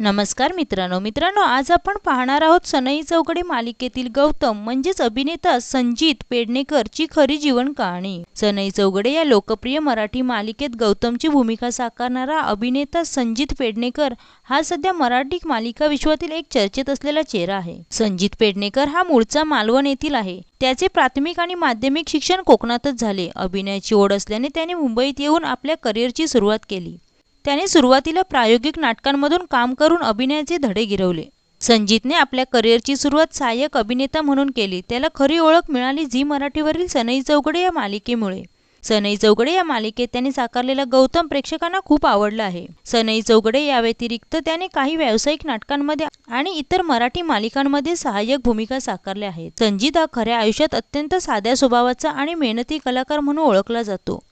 नमस्कार मित्रांनो, आज आपण पाहणार आहोत सनई चौघडे मालिकेतील गौतम म्हणजेच अभिनेता संजित पेडणेकर ची खरी जीवन कहाणी। सनई चौघडे या लोकप्रिय मराठी मालिकेत गौतमची भूमिका साकारणारा अभिनेता संजित पेडणेकर हा सध्या मराठी मालिका विश्वातील एक चर्चेत असलेला चेहरा आहे। संजित पेडणेकर हा मूळचा मालवण येथील आहे। त्याचे प्राथमिक आणि माध्यमिक शिक्षण कोकणातच झाले। अभिनयाची ओढ असल्याने त्याने मुंबईत येऊन आपल्या करिअरची सुरुवात केली। त्याने सुरुवातीला प्रायोगिक नाटकांमधून काम करून अभिनयाचे धडे गिरवले। संजितने आपल्या करिअरची सुरुवात सहाय्यक अभिनेता म्हणून केली। त्याला खरी ओळख मिळाली झी मराठीवरील सनई चौघडे या मालिकेमुळे। सनई चौघडे या मालिकेत त्याने साकारलेला गौतम प्रेक्षकांना खूप आवडला आहे। सनई चौघडे या व्यतिरिक्त त्याने काही व्यावसायिक नाटकांमध्ये आणि इतर मराठी मालिकांमध्ये सहाय्यक भूमिका साकारल्या आहेत। संजित हा खऱ्या आयुष्यात अत्यंत साध्या स्वभावाचा आणि मेहनती कलाकार म्हणून ओळखला जातो।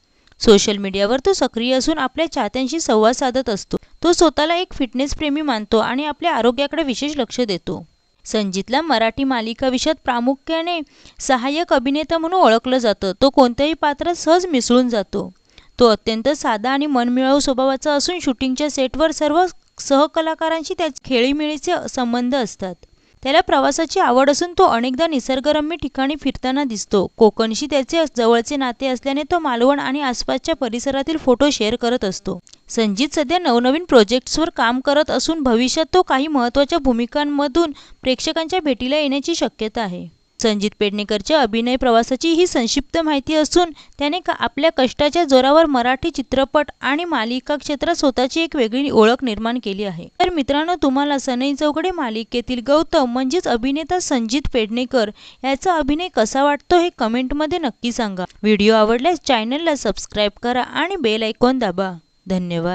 सोशल मीडियावर तो सक्रिय असून आपल्या चाहत्यांशी संवाद साधत असतो। तो स्वतःला एक फिटनेस प्रेमी मानतो आणि आपल्या आरोग्याकडे विशेष लक्ष देतो। संजितला मराठी मालिका विश्वात प्रामुख्याने सहाय्यक अभिनेता म्हणून ओळखलं जातं। तो कोणत्याही पात्रात सहज मिसळून जातो। तो अत्यंत साधा आणि मनमिळावू स्वभावाचा असून शूटिंगच्या सेटवर सर्व सहकलाकारांशी त्याचे खेळीमेळीचे संबंध असतात। त्याला प्रवासाची आवड असून तो अनेकदा निसर्गरम्य ठिकाणी फिरताना दिसतो। कोकणशी त्याचे जवळचे नाते असल्याने तो मालवण आणि आसपासच्या परिसरातील फोटो शेअर करत असतो। संजित सध्या नवनवीन प्रोजेक्ट्सवर काम करत असून भविष्यात तो काही महत्त्वाच्या भूमिकांमधून प्रेक्षकांच्या भेटीला येण्याची शक्यता आहे। संजित पेडणेकरच्या अभिनय प्रवासाची ही संक्षिप्त माहिती असून त्याने आपल्या कष्टाच्या जोरावर मराठी चित्रपट आणि मालिका क्षेत्रात स्वतःची एक वेगळी ओळख निर्माण केली आहे। तर मित्रांनो, तुम्हाला सनई चौघडे मालिकेतील गौतम म्हणजेच अभिनेता संजित पेडणेकर याचा अभिनय कसा वाटतो हे कमेंटमध्ये नक्की सांगा। व्हिडिओ आवडल्यास चॅनलला सबस्क्राईब करा आणि बेल आयकॉन दाबा। धन्यवाद।